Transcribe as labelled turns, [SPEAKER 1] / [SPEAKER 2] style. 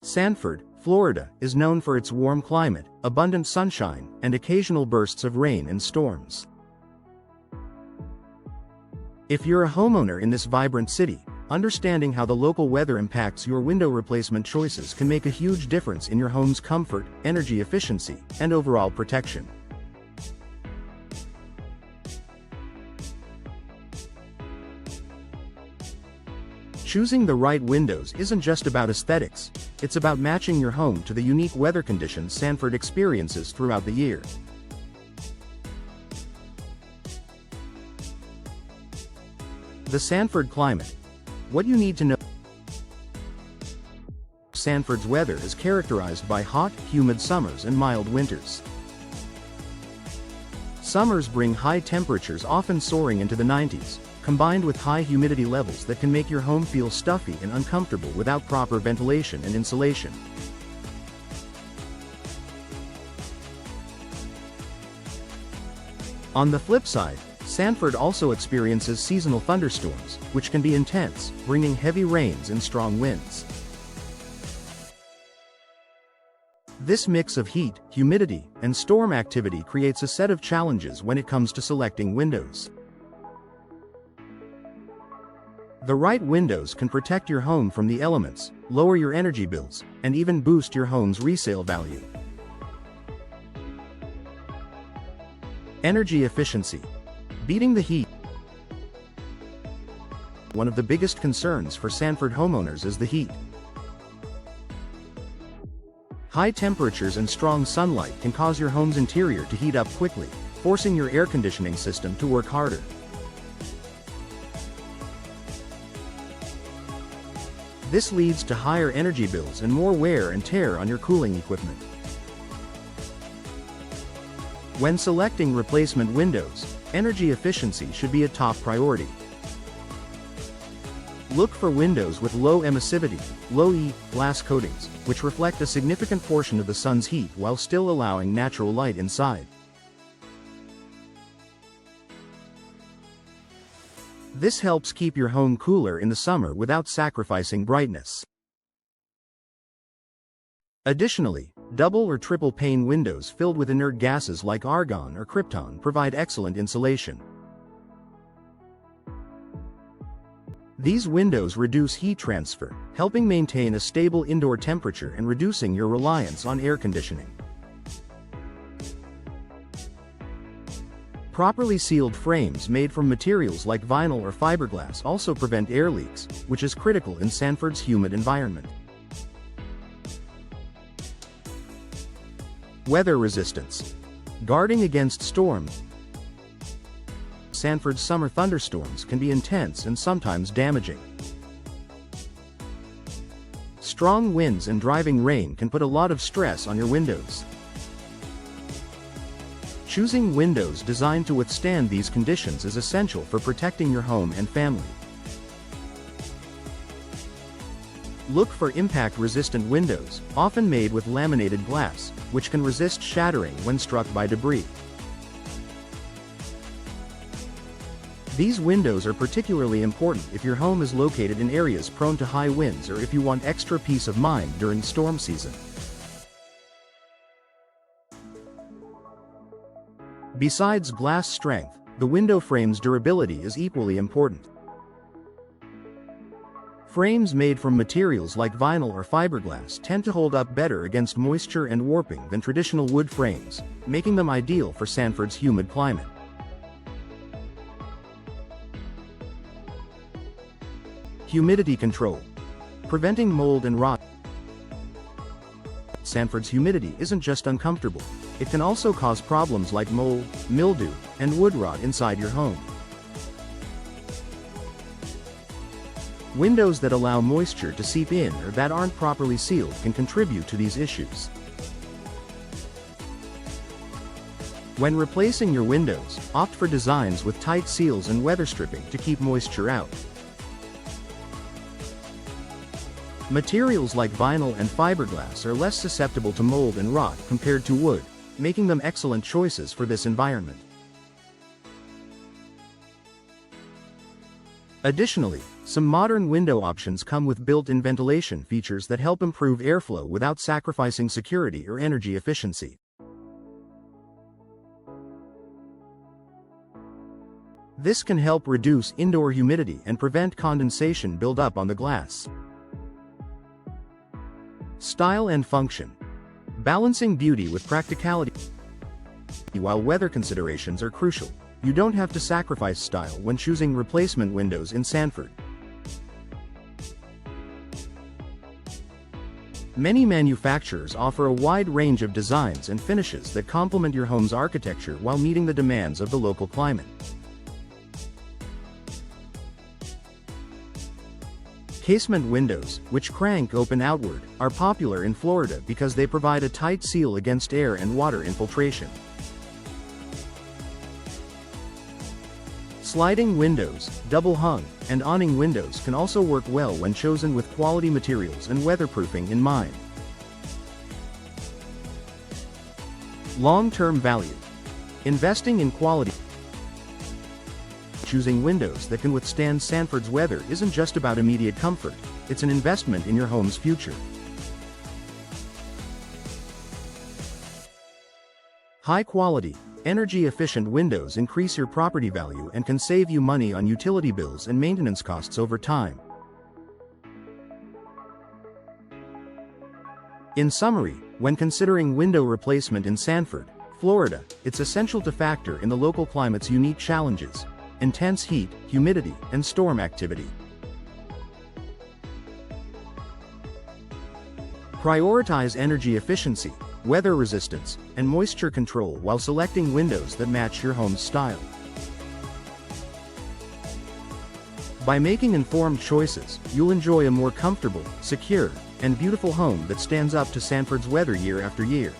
[SPEAKER 1] Sanford, Florida, is known for its warm climate, abundant sunshine, and occasional bursts of rain and storms. If you're a homeowner in this vibrant city, understanding how the local weather impacts your window replacement choices can make a huge difference in your home's comfort, energy efficiency, and overall protection. Choosing the right windows isn't just about aesthetics, it's about matching your home to the unique weather conditions Sanford experiences throughout the year. The Sanford climate. What you need to know. Sanford's weather is characterized by hot, humid summers and mild winters. Summers bring high temperatures, often soaring into the 90s, combined with high humidity levels that can make your home feel stuffy and uncomfortable without proper ventilation and insulation. On the flip side, Sanford also experiences seasonal thunderstorms, which can be intense, bringing heavy rains and strong winds. This mix of heat, humidity, and storm activity creates a set of challenges when it comes to selecting windows. The right windows can protect your home from the elements, lower your energy bills, and even boost your home's resale value. Energy efficiency. Beating the heat. One of the biggest concerns for Sanford homeowners is the heat. High temperatures and strong sunlight can cause your home's interior to heat up quickly, forcing your air conditioning system to work harder. This leads to higher energy bills and more wear and tear on your cooling equipment. When selecting replacement windows, energy efficiency should be a top priority. Look for windows with low emissivity, low-E, glass coatings, which reflect a significant portion of the sun's heat while still allowing natural light inside. This helps keep your home cooler in the summer without sacrificing brightness. Additionally, double or triple pane windows filled with inert gases like argon or krypton provide excellent insulation. These windows reduce heat transfer, helping maintain a stable indoor temperature and reducing your reliance on air conditioning. Properly sealed frames made from materials like vinyl or fiberglass also prevent air leaks, which is critical in Sanford's humid environment. Weather resistance. Guarding against storms. Sanford's summer thunderstorms can be intense and sometimes damaging. Strong winds and driving rain can put a lot of stress on your windows. Choosing windows designed to withstand these conditions is essential for protecting your home and family. Look for impact-resistant windows, often made with laminated glass, which can resist shattering when struck by debris. These windows are particularly important if your home is located in areas prone to high winds or if you want extra peace of mind during storm season. Besides glass strength, the window frame's durability is equally important. Frames made from materials like vinyl or fiberglass tend to hold up better against moisture and warping than traditional wood frames, making them ideal for Sanford's humid climate. Humidity control. Preventing mold and rot. Sanford's humidity isn't just uncomfortable, it can also cause problems like mold, mildew, and wood rot inside your home. Windows that allow moisture to seep in or that aren't properly sealed can contribute to these issues. When replacing your windows, opt for designs with tight seals and weather stripping to keep moisture out. Materials like vinyl and fiberglass are less susceptible to mold and rot compared to wood, making them excellent choices for this environment. Additionally, some modern window options come with built-in ventilation features that help improve airflow without sacrificing security or energy efficiency. This can help reduce indoor humidity and prevent condensation buildup on the glass. Style and function. Balancing beauty with practicality. While weather considerations are crucial, you don't have to sacrifice style when choosing replacement windows in Sanford. Many manufacturers offer a wide range of designs and finishes that complement your home's architecture while meeting the demands of the local climate. Casement windows, which crank open outward, are popular in Florida because they provide a tight seal against air and water infiltration. Sliding windows, double-hung, and awning windows can also work well when chosen with quality materials and weatherproofing in mind. Long-term value. Investing in quality. Choosing windows that can withstand Sanford's weather isn't just about immediate comfort, it's an investment in your home's future. High-quality, energy-efficient windows increase your property value and can save you money on utility bills and maintenance costs over time. In summary, when considering window replacement in Sanford, Florida, it's essential to factor in the local climate's unique challenges: intense heat, humidity, and storm activity. Prioritize energy efficiency, weather resistance, and moisture control while selecting windows that match your home's style. By making informed choices, you'll enjoy a more comfortable, secure, and beautiful home that stands up to Sanford's weather year after year.